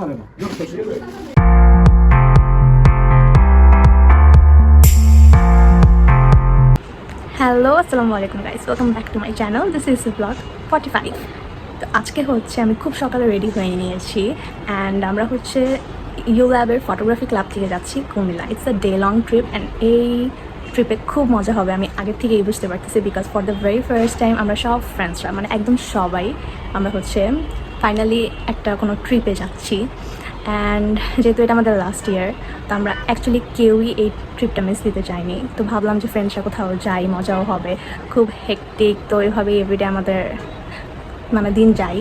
ছাড়ে না। হ্যালো আসসালামু আলাইকুম guys, welcome back to my channel. This is blog 45। তো আজকে হচ্ছে আমি খুব সকালে রেডি হয়ে নিয়েছি অ্যান্ড আমরা হচ্ছে ইউল্যাবের ফটোগ্রাফি ক্লাব থেকে যাচ্ছি Comilla. It's a day long trip and এই ট্রিপে খুব মজা হবে, আমি আগের থেকেই বুঝতে পারতেছি। Because for the very first time আমরা সব ফ্রেন্ডসরা মানে একদম সবাই আমরা হচ্ছে ফাইনালি একটা কোনো ট্রিপে যাচ্ছি। অ্যান্ড যেহেতু এটা আমাদের লাস্ট ইয়ার, তো আমরা অ্যাকচুয়ালি কেউই এই ট্রিপটা মিস দিতে চাইনি। তো ভাবলাম যে ফ্রেন্ডসরা কোথাও যাই, মজাও হবে, খুব হেকটিক তো এভাবেই এভরিডে আমাদের মানে দিন যাই।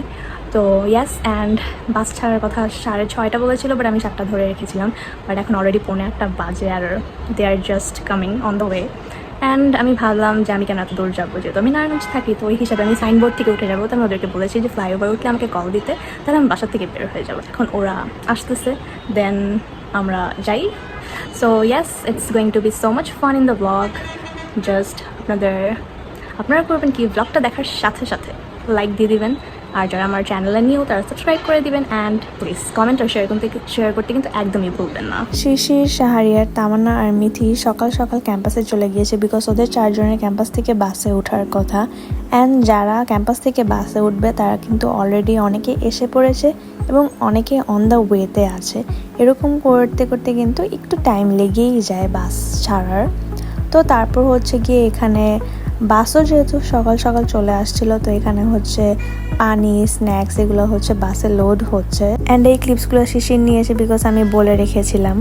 তো ইয়াস, অ্যান্ড বাস ছাড়ার কথা 6:30 বলেছিল, বাট আমি 7টা ধরে রেখেছিলাম। বাট এখন অলরেডি 1:45 বাজে আর they are just coming on the way. And আমি ভাবলাম যে আমি কেন এত দূর যাবো, যেহেতু আমি নারায়ণগঞ্জ থাকি, তো ওই হিসাবে আমি সাইনবোর্ড থেকে উঠে যাবো। তো আমি ওদেরকে বলেছি যে ফ্লাইওভার উঠলে আমাকে কল দিতে, তাহলে আমি বাসার থেকে বের হয়ে যাবো। এখন ওরা আসতেছে, দেন আমরা যাই। So yes, it's going to be so much fun in the blog. Just আপনারা করবেন কি, ব্লগটা দেখার সাথে সাথে লাইক দিয়ে দিবেন, আর যারা আমার চ্যানেলে নিয়েও তারা সাবস্ক্রাইব করে দিবেন, অ্যান্ড প্লিজ কমেন্ট আর শেয়ার করতে কিন্তু একদমই ভুলবেন না। শিশির, শাহরিয়ার, তামান্না আর মিথি সকাল সকাল ক্যাম্পাসে চলে গিয়েছে বিকজ ওদের 4 জনের ক্যাম্পাস থেকে বাসে ওঠার কথা। অ্যান্ড যারা ক্যাম্পাস থেকে বাসে উঠবে তারা কিন্তু অলরেডি অনেকে এসে পড়েছে এবং অনেকে অন দ্য ওয়েতে আছে। এরকম করতে করতে কিন্তু একটু টাইম লেগেই যায় বাস ছাড়ার। তো তারপর হচ্ছে গিয়ে এখানে বাসও যেহেতু সকাল সকাল চলে আসছিল, তো এখানে হচ্ছে পানি, স্ন্যাক্স এগুলো হচ্ছে বাসে লোড হচ্ছে। অ্যান্ড এই ক্লিপসগুলো শিশির নিয়েছে বিকজ আমি বলে রেখেছিলাম।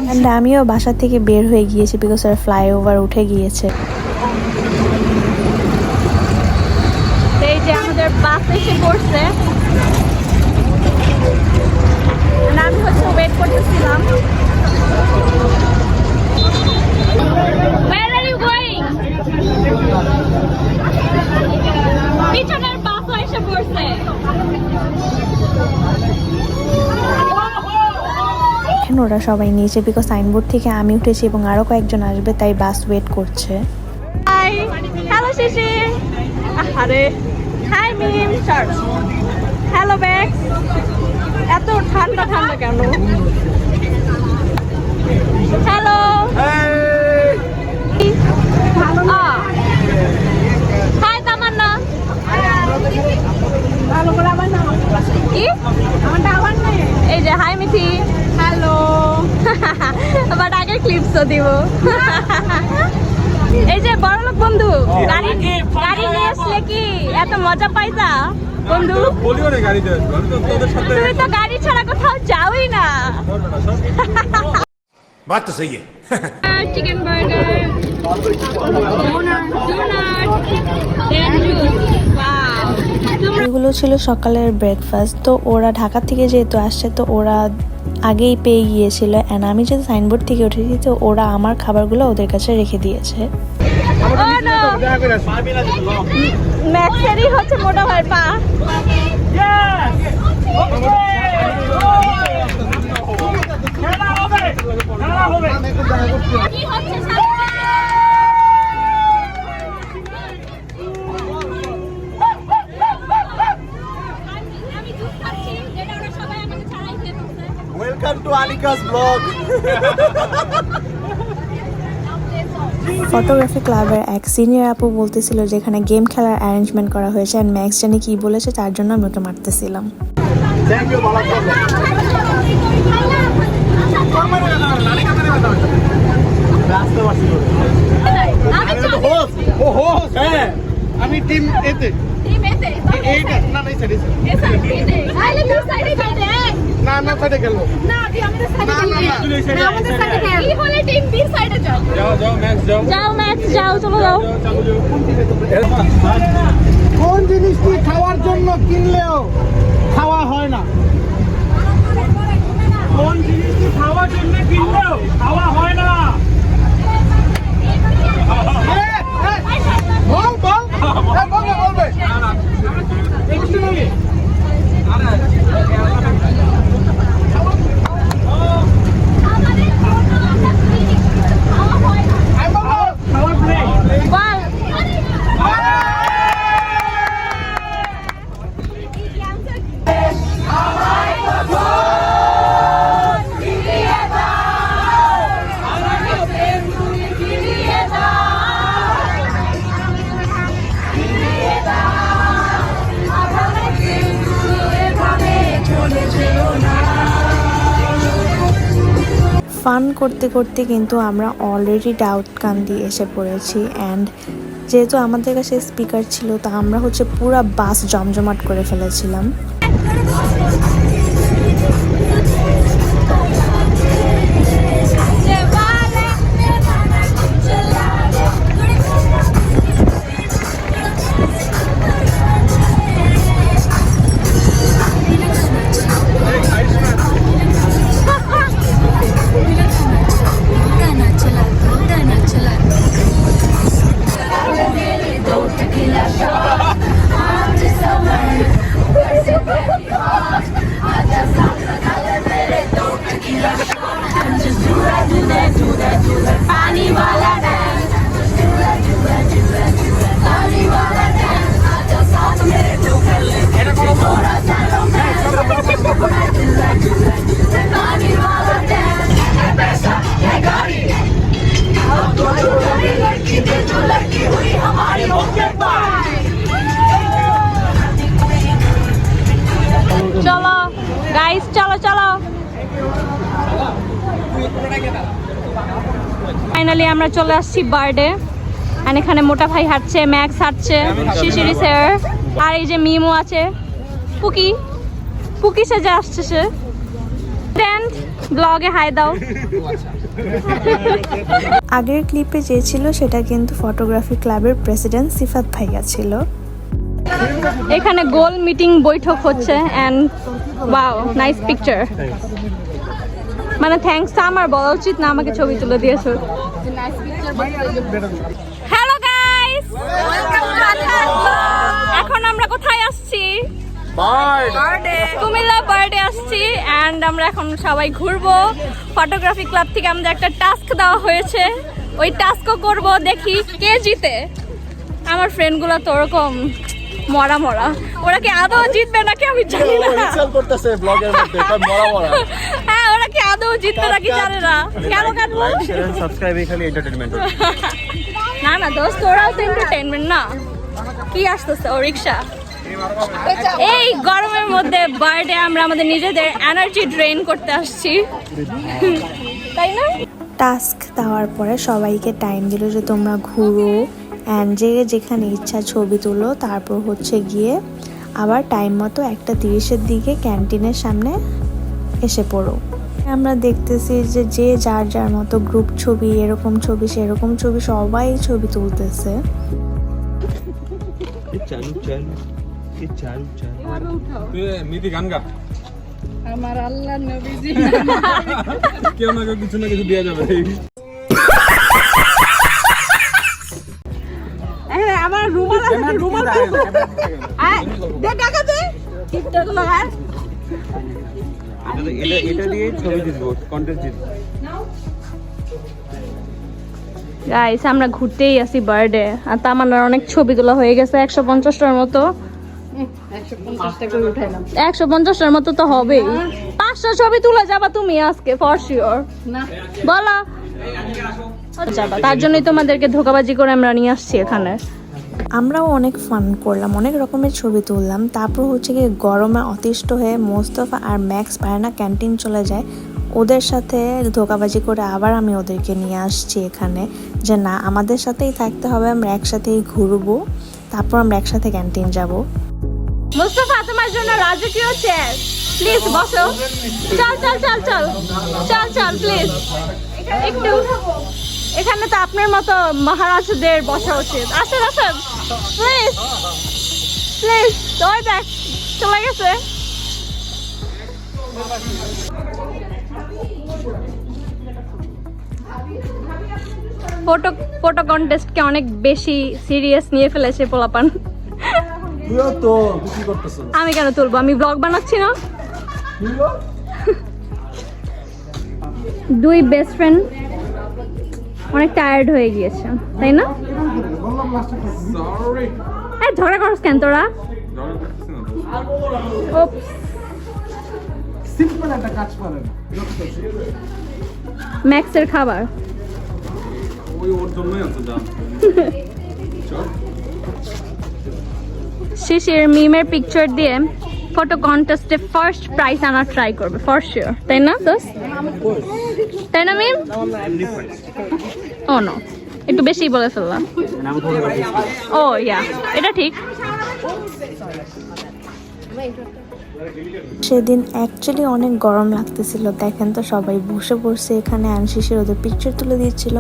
অ্যান্ড আমিও বাসা থেকে বের হয়ে গিয়েছি বিকজ আর ফ্লাইওভার উঠে গিয়েছে। এই যে আমাদের বাস এসে পড়ছে, আমি হচ্ছে ওয়েট করতেছিলাম। Where are you going? পিছনের বাসও এসে পড়ছে। এখন ওরা সবাই নিয়েছে বিকজ সাইনবোর্ড থেকে আমি উঠেছি এবং আরো কয়েকজন আসবে, তাই বাস ওয়েট করছে। হাই, হ্যালো শিশি। আরে হাই মিম, শর্ট। Hello bag. এত ঠান্ডা ঠান্ডা কেন? হ্যালো, হাই তামান্না। কি? এই যে হাই মিথি। হ্যালো। বাট আগের ক্লিপসও দিব। এই যে বড়লোক বন্ধু, গাড়ি নিয়ে আসলে কি এত মজা পাইতা বন্ধু? তুমি তো গাড়ি ছাড়া কোথাও যাওই না। बात तो सही है। চিকেন বার্গার, এগুলো ছিল সকালের ব্রেকফাস্ট। তো ওরা ঢাকা থেকে যেহেতু আসছে, তো ওরা আগেই পেয়ে গিয়েছিল। অ্যান্ড আমি যেহেতু সাইনবোর্ড থেকে উঠেছি, তো ওরা আমার খাবারগুলো ওদের কাছে রেখে দিয়েছে। ম্যাক্সেরই হচ্ছে মোটা ভাই পা। Welcome to Anika's blog. Photography ক্লাবের এক সিনিয়র আপু বলতেছিল যে এখানে গেম খেলার অ্যারেঞ্জমেন্ট করা হয়েছে, অ্যান্ড ম্যাক্স জানি কি বলেছে, তার জন্য আমি ওকে মারতেছিলাম। থ্যাংক ইউ বাবা। আমি টিম এতে এইটা না না সাইডে না না সাইডে খেলবো না আমাদের সাইডে আমাদের সাইডে কি হলে টিম বি সাইডে যাও যাও ম্যাক্স যাও চলো যাও। কোন জিনিসটি খাওয়ার জন্য কিনলেও খাওয়া হয় না? কোন জিনিসটি খাওয়ার জন্য কিনলেও খাওয়া হয় না? বল বল বলবে বল ফান করতে করতে কিন্তু আমরা অলরেডি ডাউটকান্দি এসে পড়েছি। অ্যান্ড যেহেতু আমাদের কাছে স্পিকার ছিল, তা আমরা হচ্ছে পুরা বাস জমজমাট করে ফেলেছিলাম। চলো গাইস, চলো চলো। ফাইনালি আমরা চলে আসছি বার্থডে। আর এখানে মোটা ভাই হাঁটছে, ম্যাক্স হাঁটছে, শিশিরি স্যার, আর এই যে মিমো আছে, পুকি পুকি সেজে আসছে সে। ব্লগে হাই দাও। আগের ক্লিপে যে ছিল সেটা কিন্তু ফটোগ্রাফি ক্লাবের প্রেসিডেন্ট সিফাত ভাইয়া ছিল। এখানে গোল মিটিং বৈঠক হচ্ছে এন্ড ওয়াও নাইস পিকচার। মানে থ্যাঙ্কস আমার বলা উচিত না, আমাকে ছবি তুলে দিয়েছো। হ্যালো গাইস, এখন আমরা কোথায় আসছি? কুমিল্লা বার্থডে আসছি এন্ড আমরা এখন সবাই ঘুরবো। ফটোগ্রাফি ক্লাব থেকে আমাদের একটা টাস্ক দেওয়া হয়েছে, ওই টাস্কও করব, দেখি কে জিতে। আমার ফ্রেন্ডগুলো তো ওরকম মরা মরা, ওরা কি আদৌ জিতবে নাকি আমি জানি না। হ্যাঁ, ওরা কি আদৌ জিতবে নাকি জানে না। কেন কাটবো? না না দোস্ত, ওরাও তো এন্টারটেনমেন্ট না। কি আসতেছে ও রিক্সা? এই গরমের মধ্যে বার্থডে আমরা আমাদের নিজেদের এনার্জি ড্রেন করতে আসছি, তাই না? টাস্ক দেওয়ার পরে সবাইকে টাইম দিল যে তোমরা ঘুরো অ্যান্ড যে যেখানে ইচ্ছা ছবি তুলো। তারপর হচ্ছে গিয়ে আবার টাইম মতো 1:30-এর দিকে ক্যান্টিনের সামনে এসে পড়ো। আমরা দেখতেছি যে যে যার যার মতো গ্রুপ ছবি, এরকম ছবি সেরকম ছবি, সবাই ছবি তুলতেছে। আমার আল্লাহ নবীজি কেউ না কেউ কিছু না কিছু দেওয়া যাবে। আমার রুমাল আছে, রুমাল দে টাকা দে, টিপটক লাগা। এটা দিয়ে ছবি জিতবো, কন্টেস্ট জিতবো। গাইস আমরা ঘুরতেই আসি বার্থডে, আর তামান্নার অনেক ছবি তোলা হয়ে গেছে, 150টার মতো। 150টার মতো তো হবেই। 500 ছবি তুলে যাবা তুমি আজকে ফর শিওর, বলো। তার জন্যই তোমাদেরকে ধোকাবাজি করে আমরা নিয়ে আসছি এখানে। আমরাও অনেক ফান করলাম, অনেক রকমের ছবি তুললাম। তারপর হচ্ছে কি গরমে অতিষ্ঠ হয়ে মোস্তফা আর ম্যাক্স পায়না ক্যান্টিন চলে যায়। ওদের সাথে ধোকাবাজি করে আবার আমি ওদেরকে নিয়ে আসছি এখানে, যে না আমাদের সাথেই থাকতে হবে, আমরা একসাথেই ঘুরবো, তারপর আমরা একসাথে ক্যান্টিন যাব। মুস্তাফা তোমার জন্য রাজকীয় চেয়ার, প্লিজ বসো। চল চল চল চল চল চল প্লিজ একটু। এখানে তো আপনার মতো মহারাজদের বসা উচিত। আসেন আসেন প্লিজ প্লিজ। ওই দেখ চলে গেছে। ফটো কন্টেস্টকে অনেক বেশি সিরিয়াস নিয়ে ফেলেছে পোলাপান। আমি কেন তুলবো? আমি ব্লগ বানাচ্ছি না। দুই বেস্ট ফ্রেন্ড অনেক টায়ার্ড হয়ে গিয়েছে, তাই না? ঝগড়া করছ কেন তোরা? ম্যাক্সের খাবার শিশির মিমের পিকচার দিয়ে ফটো কন্টেস্টে ফার্স্ট প্রাইজ আনার ট্রাই করবে ফর শিওর, তাই না দোস্ত? তাই না মিম? ও নো, একটু বেশি বলে ফেললাম। ও ইয়া, এটা ঠিক। সেদিন অ্যাকচুয়ালি অনেক গরম লাগতেছিল, দেখেন তো সবাই বসে পড়ছে এখানে, আনশিসের ওদের পিকচার তুলে দিচ্ছিল।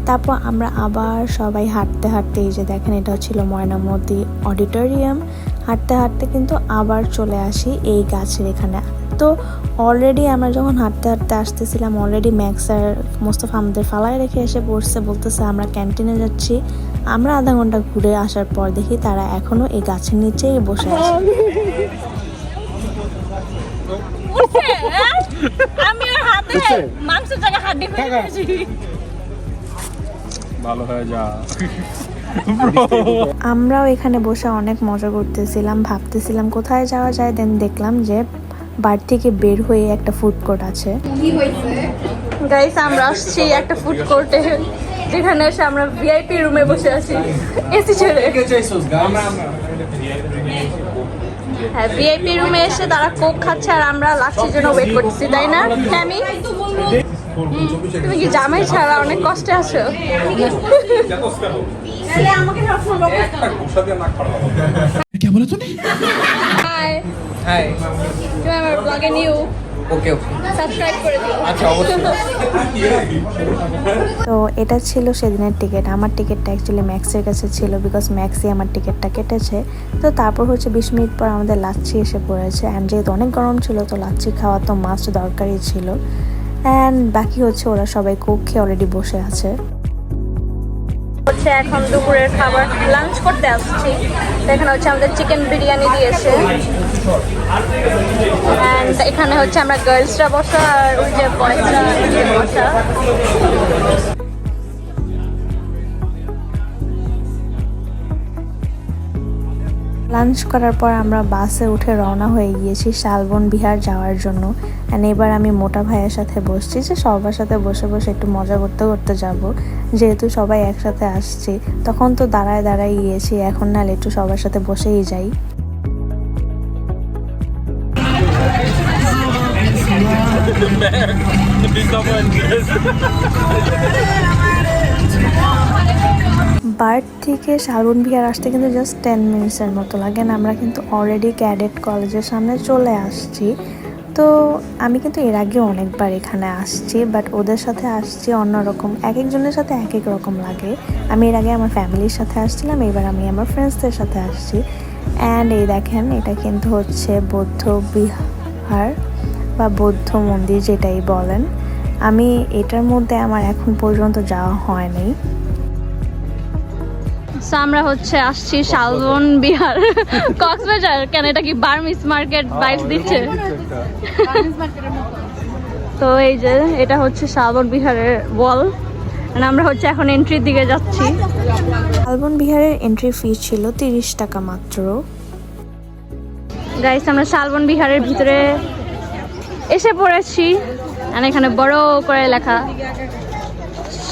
তারপর আমরা আবার সবাই হাঁটতে হাঁটতে, এই যে দেখেন এটা ছিল ময়নামতি অডিটোরিয়াম, হাঁটতে হাঁটতে কিন্তু আবার চলে আসি এই গাছের এখানে। তো অলরেডি আমরা যখন হাঁটতে হাঁটতে আসতেছিলাম, অলরেডি ম্যাক্স আর মোস্তফা আমাদের ফালায় রেখে এসে পড়ছে, বলতেছে আমরা ক্যান্টিনে যাচ্ছি। আমরা আধা ঘন্টা ঘুরে আসার পর দেখি তারা এখনো এই গাছের নিচেই বসে আছে। আমি ওর হাতে মাংসের জায়গায় হাড্ডি ফেলে দিয়েছি। ভালো হয়ে যা। আমরাও এখানে বসে অনেক মজা করতেছিলাম, ভাবতেছিলাম কোথায় যাওয়া যায়। দেন দেখলাম যে বাড়ি থেকে বের হয়ে একটা ফুড কোর্ট আছে। গাইস আমরা আসছি একটা ফুড কোর্টে, যেখানে এসে আমরা ভিআইপি রুমে বসে আছি এসি ছেড়ে। হ্যাঁ, ভিআইপি রুমে এসে তারা কোক খাচ্ছে আর আমরা লাচ্ছির জন্য ওয়েট করতেছি, তাই না হ্যামি? তুমি কি জামাই ছাড়া অনেক কষ্টে আছো? High high. তুমি আমার ব্লগে নিউ ওকে ওকে, সাবস্ক্রাইব করে দিও। আচ্ছা অবশ্যই। তো এটা ছিল সেদিনের টিকিট। আমার টিকিটটা অ্যাকচুয়ালি ম্যাক্সের কাছে ছিল, বিকজ ম্যাক্সই আমার টিকিটটা কেটেছে। তো তারপর হচ্ছে 20 মিনিট পর আমাদের লাচ্ছি এসে পড়েছে, অ্যান্ড যেহেতু অনেক গরম ছিল তো লাচ্ছি খাওয়া তো মাস্ট দরকারই ছিল। অ্যান্ড বাকি হচ্ছে ওরা সবাই কোক খেয়ে অলরেডি বসে আছে। হচ্ছে এখন দুপুরের খাবার লাঞ্চ করতে আসছি। এখানে হচ্ছে আমাদের চিকেন বিরিয়ানি দিয়েছে, অ্যান্ড এখানে হচ্ছে আমরা গার্লসরা বসা আর ওই যে বয়েজরা বসা। লাঞ্চ করার পর আমরা বাসে উঠে রওনা হয়ে গিয়েছি শালবন বিহার যাওয়ার জন্য। অ্যান্ড এবার আমি মোটা ভাইয়ের সাথে বসছি যে সবার সাথে বসে বসে একটু মজা করতে করতে যাব, যেহেতু সবাই একসাথে আসছি। তখন তো দাঁড়ায় দাঁড়ায় গিয়েছি, এখন নাহলে একটু সবার সাথে বসেই যাই। বার্থ থেকে শালবন বিহার আসতে কিন্তু জাস্ট 10 মিনিটসের মতো লাগে। আমরা কিন্তু অলরেডি ক্যাডেট কলেজের সামনে চলে আসছি। তো আমি কিন্তু এর আগে অনেকবার এখানে আসছি, বাট ওদের সাথে আসছি অন্যরকম, এক একজনের সাথে এক এক রকম লাগে। আমি এর আগে আমার ফ্যামিলির সাথে আসছিলাম, এবার আমি আমার ফ্রেন্ডসদের সাথে আসছি। অ্যান্ড এই দেখেন এটা কিন্তু হচ্ছে বৌদ্ধ বিহার বা বৌদ্ধ মন্দির যেটাই বলেন। আমি এটার মধ্যে আমার এখন পর্যন্ত যাওয়া হয়নি। সো আমরা হচ্ছে আসছি শালবন বিহার কক্সবাজার। কেন এটা কি বার্মিস মার্কেট বাইট দিচ্ছে? তো এই যে এটা হচ্ছে শালবন বিহারের ওয়াল, আমরা হচ্ছে এখন এন্ট্রির দিকে যাচ্ছি। শালবন বিহারের এন্ট্রি ফি ছিল 30 টাকা মাত্র। গাইস আমরা শালবন বিহারের ভিতরে এসে পড়েছি, আর এখানে বড় করে লেখা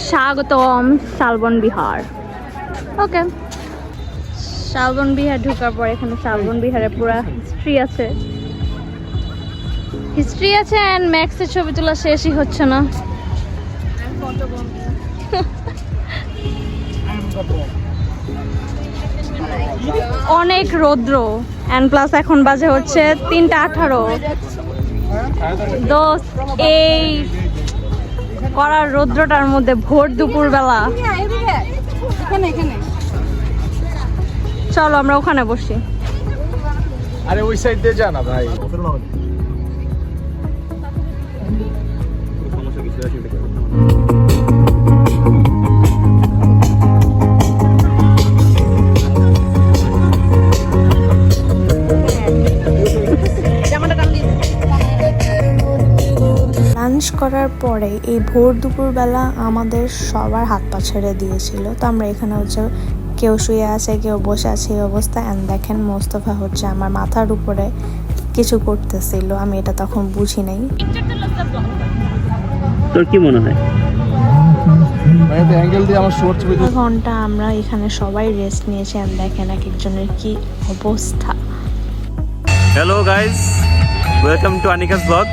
স্বাগতম শালবন বিহার। ওকে, শালবন বিহার ঢোকার পর এখানে শালবন বিহারের পুরো হিস্ট্রি আছে, অ্যান্ড ম্যাক্সের ছবি তোলা শেষই হচ্ছে না। অনেক রৌদ্র, অ্যান্ড প্লাস এখন বাজে হচ্ছে 3:18। দোস্ত এই করার রৌদ্রটার মধ্যে ভোর দুপুর বেলা, চলো আমরা ওখানে বসি। আরে ওই সাইড দিয়ে যা না ভাই। লাঞ্চ করার পরে এই ভোর দুপুরবেলা আমাদের সবার হাত পা ছেড়ে দিয়েছিল। তো আমরা এখানে হচ্ছে কেউ শুয়ে আছে, কেউ বসে আছে এই অবস্থা। অ্যান্ড দেখেন মোস্তফা হচ্ছে আমার মাথার উপরে কিছু করতেছিল, আমি এটা তখন বুঝি নাই। তোর কি মনে হয়? অ্যাঙ্গেল দিয়ে আমার শর্ট ছবি ঘন্টা আমরা এখানে সবাই রেস্ট নিয়েছি, অ্যান্ড দেখেন এক একজনের কি অবস্থা। Hello guys, welcome two Anika's blog.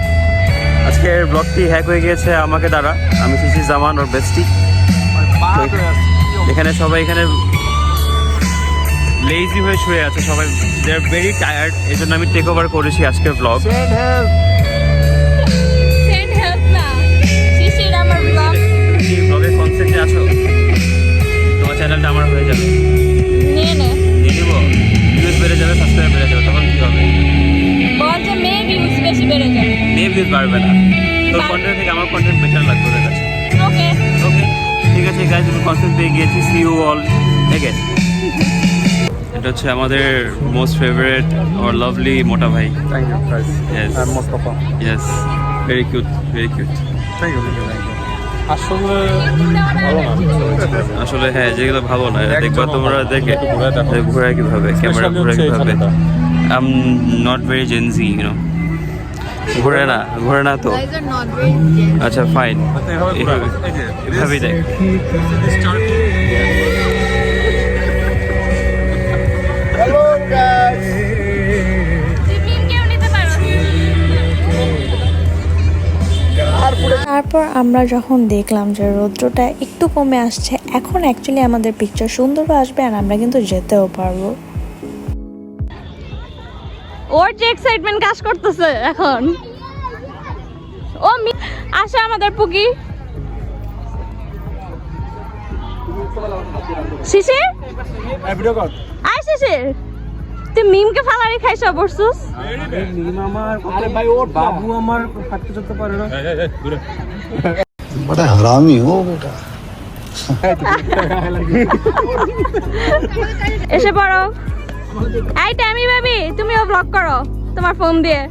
আজকের ব্লগটি হ্যাক হয়ে গিয়েছে আমাকে দ্বারা। আমি শিশির জামান ওর বেস্টি। এখানে সবাই এখানে লেজি হয়ে শুয়ে আছে, সবাই দে আর ভেরি টায়ার্ড। এই জন্য আমি টেক ওভার করেছি আজকের ব্লগ। সেন্ড হেল্প না, শিশির আমার ব্লগ তুমি ব্লগের কনসেপ্টে আছো, তোমার চ্যানেলটা আমার হয়ে যাবে। নিয়ে নে। নিয়ে নিবো, ভিউজ বেড়ে যাবে, সাবস্ক্রাইব বেড়ে যাবে, তখন কি হবে? বল যে মেয়ে ভিউজ বেশি বেড়ে যাবে। মেয়ে ভিউজ বাড়বে না, তোর কন্টেন্ট থেকে আমার কন্টেন্ট বেটার লাগবে ওদের কাছে। ওকে ওকে, ঠিক আছে গাইজ, আমি কনসেপ্ট পেয়ে গিয়েছি। See you all again. এটা হচ্ছে আমাদের মোস্ট ফেভারিট আর লাভলি মোটা ভাই। Thank you guys. Yes. I am Mustafa. Yes, very cute, very cute. Thank you, thank you. আসলে ভালো না আসলে হ্যাঁ, যেগুলো ভালো না একদম দেখবা তোমরা, দেখে একটু ঘুরে দেখো। ঘুরে কিভাবে, ক্যামেরা Especially ঘুরে হচ্ছে এই কিভাবে। ছেলেটা। I am not very Gen Z, you know. ঘুরে না তো। আচ্ছা ফাইন, আচ্ছা, এভাবে ঘুরে। এই যে, এভাবেই দেখ। Hello guys. তুই মিম কেউ নিতে পারো। তারপর আমরা যখন দেখলাম যে রৌদ্রটা একটু কমে আসছে, এখন অ্যাকচুয়ালি আমাদের পিকচার সুন্দর আসবে আর আমরা কিন্তু যেতেও পারবো। ওর যে এক্সাইটমেন্ট কাজ করতেছে এখন। ও আসে আমাদের পুকি। শিশির এই ভিডিও কর। আয় শিশির, তুই মিমকে ফালারি খাইছ বসছুস। আরে ভাই ওর বাবু আমার হাঁটতে চলতে পারে না। দূরে। बड़ा हरामी हो बेटा। এসে পড়ো। এই টাইমি বেবি, তুমিও ব্লগ করো তোমার ফোন দিয়ে।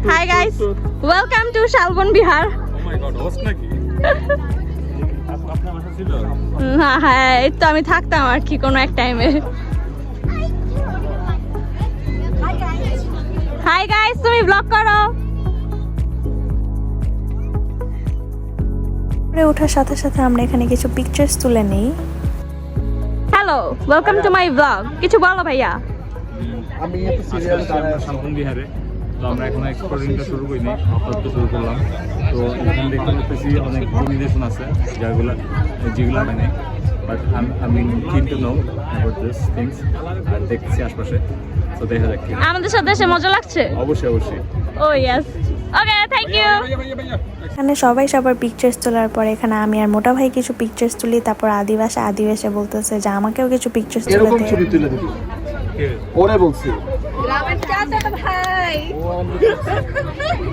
Hi guys, welcome to Shalban Vihar. Oh my god, host নাকি? আপনার বাসা ছিল? হ্যাঁ, এই তো আমি থাকতাম আর কি কোনো এক টাইমে। হাই গাইস, তুমি ব্লগ করো। উপরে ওঠার সাথে সাথে আমরা এখানে কিছু পিকচার্স তুলে নিই। Hello, welcome to my blog. কিছু বলো ভাইয়া। আমি একটা সিরিয়াল আমরা শালবন বিহারে, তো আমরা এখন এক্সপ্লোরিংটা শুরু করিনি, আপাতত শুরু করলাম। তো এখন দেখতে পাচ্ছি অনেক নিদর্শন আছে যেগুলো মানে, বাট আমি keen to know about this things. আর দেখছি আশপাশে, তো দেখা যাক। আমাদের সাথে এসে মজা লাগছে। অবশ্যই। ও ইয়েস, ওকে, থ্যাংক ইউ। এখানে সবাই সবার পিকচার্স তোলার পরে এখানে আমি আর মোটা ভাই কিছু পিকচার্স তুলি। তারপর আদিবাসে বলতেছে যে আমাকেও কিছু পিকচার্স তুলে এরকম দে। ছবি তুলে দিবি। ওরে বলছি।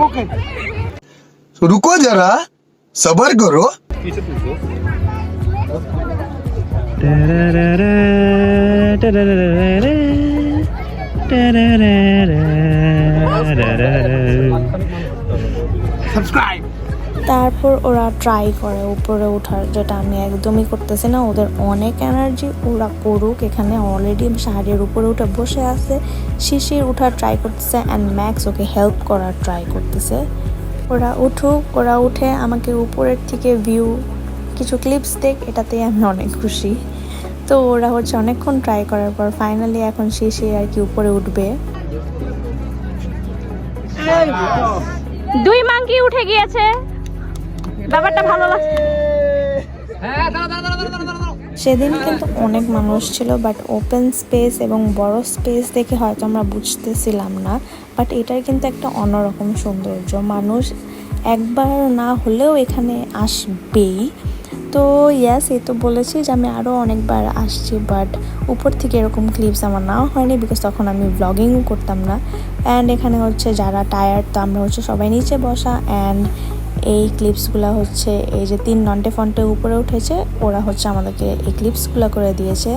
ওকে। रुको जरा सबर करो। সাবস্ক্রাইব। তারপর ওরা ট্রাই করে উপরে ওঠার, যেটা আমি একদমই করতেছি না। ওদের অনেক এনার্জি, ওরা করুক। এখানে অলরেডি শাড়ির উপরে উঠে বসে আছে। শিশির ওঠার ট্রাই করতেছে অ্যান্ড ম্যাক্স ওকে হেল্প করার ট্রাই করতেছে। ওরা উঠুক, ওরা উঠে আমাকে উপরের থেকে ভিউ কিছু ক্লিপস দেখ, এটাতেই আমি অনেক খুশি। তো ওরা হচ্ছে অনেকক্ষণ ট্রাই করার পর ফাইনালি এখন শিশির আর কি উপরে উঠবে। দুই মাঙ্কি উঠে গিয়েছে, ব্যাপারটা ভালো লাগছে। সেদিন কিন্তু অনেক মানুষ ছিল, বাট ওপেন স্পেস এবং বড় স্পেস দেখে হয়তো আমরা বুঝতেছিলাম না, বাট এটার কিন্তু একটা অন্যরকম সৌন্দর্য। মানুষ একবার না হলেও এখানে আসবেই। তো ইয়াস, এই তো বলেছি যে আমি আরও অনেকবার আসছি, বাট উপর থেকে এরকম ক্লিপস আমার নেওয়া হয়নি, বিকজ তখন আমি ব্লগিংও করতাম না। অ্যান্ড এখানে হচ্ছে যারা টায়ার্ড, তো আমরা হচ্ছে সবাই নিচে বসা। অ্যান্ড এই ক্লিপসগুলো হচ্ছে এই যে 3 নন্টে ফন্টে উপরে উঠেছে, ওরা হচ্ছে আমাদেরকে এই ক্লিপসগুলো করে দিয়েছে।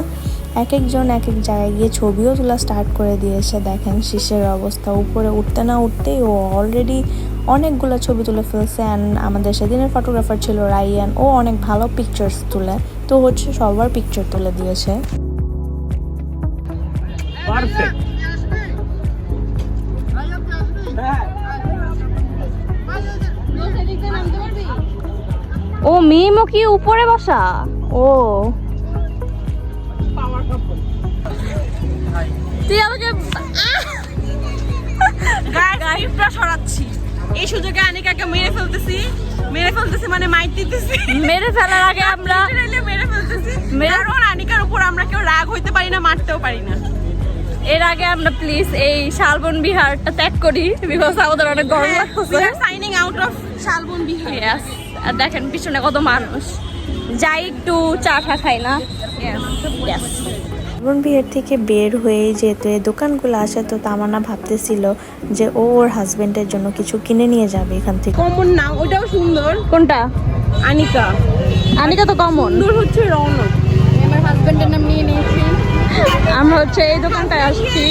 এক একজন এক এক জায়গায় গিয়ে ছবিও তোলা স্টার্ট করে দিয়েছে। দেখেন শিশের অবস্থা, উপরে উঠতে না উঠতেই ও অলরেডি অনেকগুলো ছবি তুলে ফেলছে। অ্যান্ড আমাদের সেদিনের ফটোগ্রাফার ছিল রাইয়ান, ও অনেক ভালো পিকচার্স তুলে, তো হচ্ছে সবার পিকচার তুলে দিয়েছে। পারফেক্ট। ও মিমও কি উপরে বসা? ও তুই আমাকে গাইডটা সরাচ্ছি এই সুযোগে আনিকাকে মেরে ফেলতেছি মানে মাইট দিতেছি মেরে ফেলার আগে আমরা মেরে ফেলতেছি কারণ আনিকার উপর আমরা কেউ রাগ হইতে পারি না, মারতেও পারি না। এর আগে আমরা প্লিজ এই শালবন বিহারটা ত্যাগ করি, বিকজ আমাদের অনেক গরম লাগতেছে। Signing out of Shalban Bihar. Yes, আর দেখেন পিছনে কত মানুষ, যাই একটু চা টা খাই না। Yes. শালবন বিহার থেকে বের হয়ে যেহেতু এই দোকানগুলো আসে, তো তামান্না ভাবতেছিল যে ও ওর হাজবেন্ডের জন্য কিছু কিনে নিয়ে যাবে এখান থেকে। কমন নাম ওটাও সুন্দর, কোনটা? আনিকা। আনিকা তো কমন। সুন্দর হচ্ছে রৌনক। আমার হাজবেন্ডের নাম নিয়ে নিয়েছি। আমরা হচ্ছে এই দোকানটায় আসছি।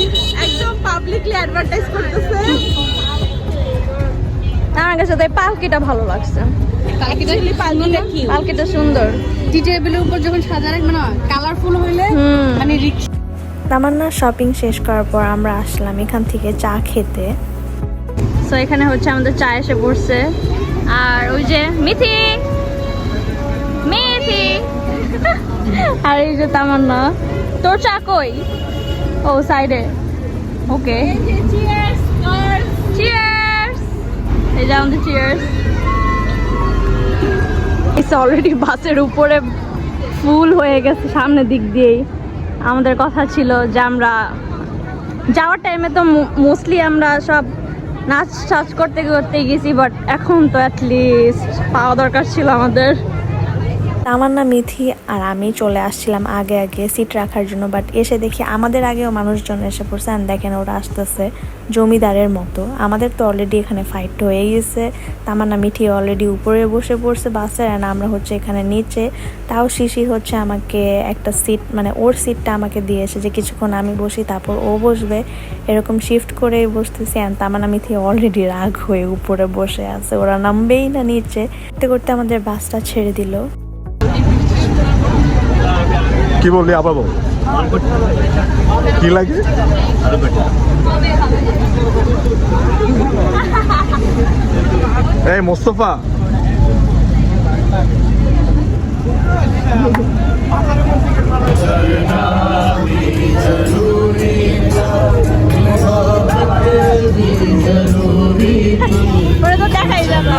একদম পাবলিকলি অ্যাডভার্টাইজ করতেছে। আমার কাছে তো এই পালকিটা ভালো লাগছে। অ্যাকচুয়ালি পালকিটা কি? পালকিটা সুন্দর। টি টেবিলের উপর যখন সাজা রাখবে না, কালারফুল হইলে মানে রিক্সা। তামান্না শপিং শেষ করার পর আমরা আসলাম এখান থেকে চা খেতে। সো এখানে হচ্ছে আমাদের চা এসে পড়ছে, আর ওই যে মিথি আর এই যে তামান্না। তোর চা কই? ও সাইডে। ওকে, চিয়ার্স। এই যে আমাদের চিয়ার্স। অলরেডি বাসের উপরে ফুল হয়ে গেছে সামনের দিক দিয়েই। আমাদের কথা ছিল যে আমরা যাওয়ার টাইমে তো মোস্টলি আমরা সব নাচ টাচ করতে করতে গেছি, বাট এখন তো অ্যাটলিস্ট পাওয়া দরকার ছিল আমাদের। তামান্না, মিথি আর আমি চলে আসছিলাম আগে সিট রাখার জন্য, বাট এসে দেখি আমাদের আগেও মানুষজন এসে পড়ছে। আর দেখেন ওরা আসতেছে জমিদারের মতো। আমাদের তো অলরেডি এখানে ফাইট হয়ে গেছে। তামান্না, মিঠি অলরেডি উপরে বসে পড়ছে বাসের, আর আমরা হচ্ছে এখানে নিচে। তাও শিশির হচ্ছে আমাকে একটা সিট, মানে ওর সিটটা আমাকে দিয়েছে যে কিছুক্ষণ আমি বসি তারপর ও বসবে, এরকম শিফট করে বসতেছি। আর তামান্না, মিথি অলরেডি রাগ হয়ে উপরে বসে আছে, ওরা নামবেই না নিচে। করতে করতে আমাদের বাসটা ছেড়ে দিল। কি বললি আবার বল, কি লাগে? এই মোস্তফা, ওরা তো দেখাই যাবে।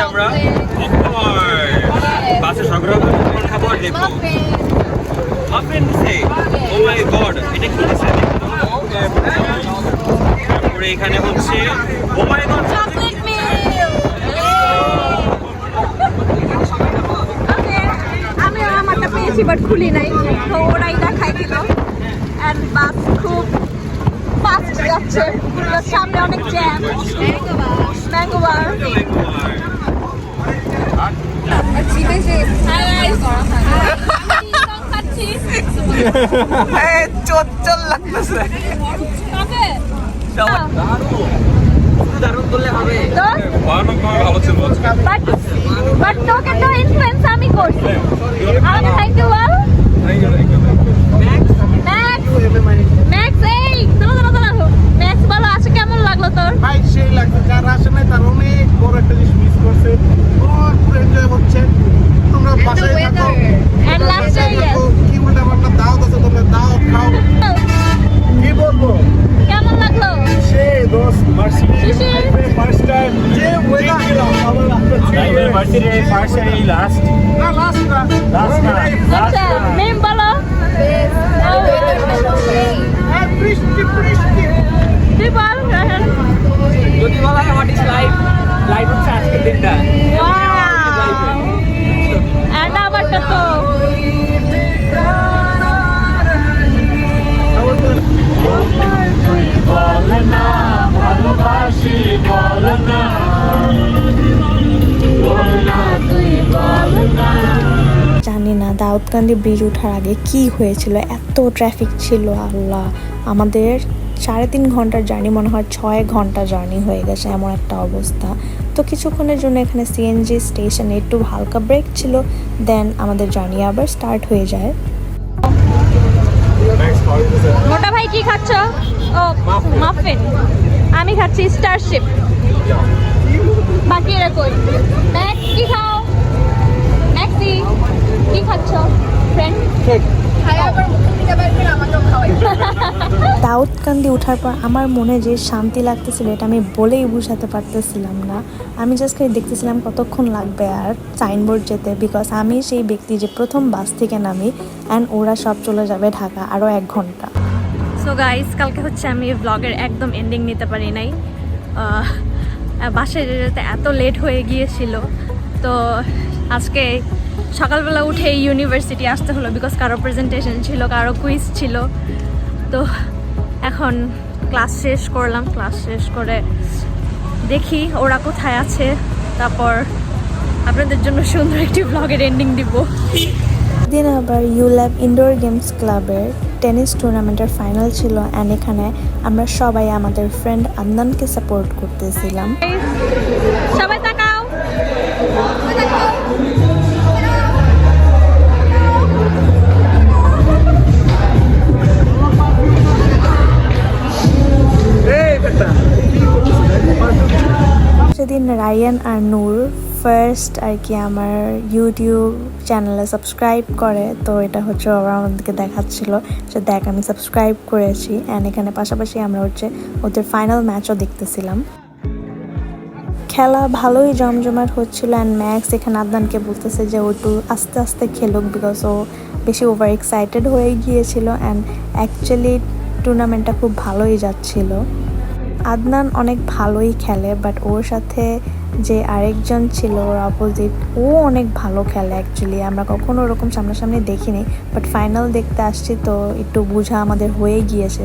আমরা বাসে সংগ্রহ করে খাবো আর দেখবো। মাফিন দিছে, ও মাই গড, এটা কি দিছে? তারপরে এখানে হচ্ছে ও মাই গড, চকলেট মিল্ক। আমি আমারটা পেয়েছি বাট খুলি নাই, তো ওরা এটা খাই দিল। এন্ড বাস খুব ফাস্ট যাচ্ছে, সামনে অনেক জ্যাম। ম্যাঙ্গো বার। চল লাগতেছে। দারুণ করলে হবে। ভালো ছিল, বাট তোকে তো ইনফ্লুয়েন্স আমি করছি। আমাকে থ্যাংক ইউ বল। ম্যাক্স, এই দাঁড়াও। ম্যাক্স বলো, আজকে কেমন লাগলো তোর? ভাই সেই লাগছে, যারা আসে নাই তার অনেক বড় একটা জিনিস মিস করছে। পুরো এনজয় হচ্ছে। তোমরা বাসায় থাকো, And last year, yes. কি উল্টা পাল্টা দাওয়াত আছে, তোমরা দাওয়াত খাও। কি বলবো, কেমন লাগলো? সে দোস্ত মার্সি শিশির? ফার্স্ট টাইম যে ওয়েদার আমার ফার্স্ট এই লাস্ট না লাস্ট না আচ্ছা, নেম বলো। আর বৃষ্টি তুই বল, রাহান। যদি বলা হয় হোয়াট ইজ লাইফ, লাইফ হচ্ছে আজকের দিনটা। And আমারটা তো জানি না দাউদকান্দি ব্রিজ ওঠার আগে কি হয়েছিল, এত ট্রাফিক ছিল আল্লাহ। আমাদের 3.5 ঘন্টার জার্নি মনে হয় 6 ঘন্টা জার্নি হয়ে গেছে, এমন একটা অবস্থা। তো কিছুক্ষণের জন্য এখানে সিএনজি স্টেশনে একটু হালকা ব্রেক ছিল, দেন আমাদের জার্নি আবার স্টার্ট হয়ে যায়। মোটা ভাই কি খাচ্ছ? ও মাফিন। আমি খাচ্ছি স্টারশিপ। বাকি এরা কই? ম্যাক্স কি খাও? ম্যাক্সি কি খাচ্ছ? ফ্রেন্ড দাউদকান্দি ওঠার পর আমার মনে যে শান্তি লাগতেছিল এটা আমি বলেই বুঝাতে পারতেছিলাম না। আমি জাস্ট খালি দেখতেছিলাম কতক্ষণ লাগবে আর সাইনবোর্ড যেতে, বিকজ আমি সেই ব্যক্তি যে প্রথম বাস থেকে নামি অ্যান্ড ওরা সব চলে যাবে ঢাকা আরও 1 ঘন্টা। সো গাইস, কালকে হচ্ছে আমি ব্লগের একদম এন্ডিং নিতে পারি নাই, বাসায় যেতে এত লেট হয়ে গিয়েছিল। তো আজকে সকালবেলা উঠে ইউনিভার্সিটি আসতে হলো, বিকজ কারো প্রেজেন্টেশন ছিল, কারো কুইজ ছিল। তো এখন ক্লাস শেষ করলাম, ক্লাস শেষ করে দেখি ওরা কোথায় আছে, তারপর আপনাদের জন্য সুন্দর একটি ব্লগের এন্ডিং দিব। দিন আবার ইউল্যাব ইনডোর গেমস ক্লাবের টেনিস টুর্নামেন্টের ফাইনাল ছিল, অ্যান্ড এখানে আমরা সবাই আমাদের ফ্রেন্ড আদনানকে সাপোর্ট করতেছিলাম। সবাই তাকাও। সেদিন রায়ান আর নূর ফার্স্ট আর কি আমার ইউটিউব চ্যানেলে সাবস্ক্রাইব করে, তো এটা হচ্ছে ওরা আমাদেরকে দেখাচ্ছিল যে দেখ আমি সাবস্ক্রাইব করেছি, অ্যান্ড এখানে পাশাপাশি আমরা হচ্ছে ওদের ফাইনাল ম্যাচও দেখতেছিলাম। খেলা ভালোই জমজমাট হচ্ছিল, অ্যান্ড ম্যাক্স এখানে আদনানকে বলতেছে যে ও একটু আস্তে আস্তে খেলুক, বিকজ ও বেশি ওভার এক্সাইটেড হয়ে গিয়েছিল, অ্যান্ড অ্যাকচুয়ালি টুর্নামেন্টটা খুব ভালোই যাচ্ছিল। আদনান অনেক ভালোই খেলে, বাট ওর সাথে যে আরেকজন ছিল ওর অপোজিট, ও অনেক ভালো খেলে অ্যাকচুয়ালি। আমরা কখনো ওরকম সামনাসামনি দেখিনি, বাট ফাইনাল দেখতে আসছি তো একটু বোঝা আমাদের হয়ে গিয়েছে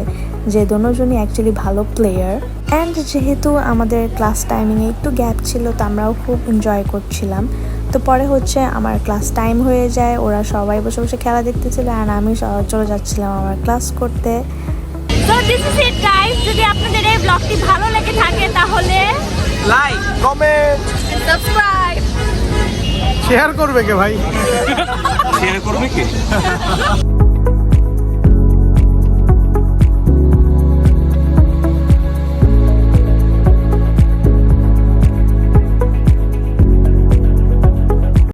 যে দুজনই অ্যাকচুয়ালি ভালো প্লেয়ার। অ্যান্ড যেহেতু আমাদের ক্লাস টাইমিংয়ে একটু গ্যাপ ছিল, তো আমরাও খুব এনজয় করছিলাম। তো পরে হচ্ছে আমার ক্লাস টাইম হয়ে যায়, ওরা সবাই বসে বসে খেলা দেখতেছিল, অ্যান্ড আমি চলে যাচ্ছিলাম আমার ক্লাস করতে। So this is it guys. যদি আপনাদের এই ব্লগটি ভালো লেগে থাকে তাহলে লাইক, কমেন্ট, সাবস্ক্রাইব, শেয়ার করবে কে ভাই? শেয়ার করবে কি?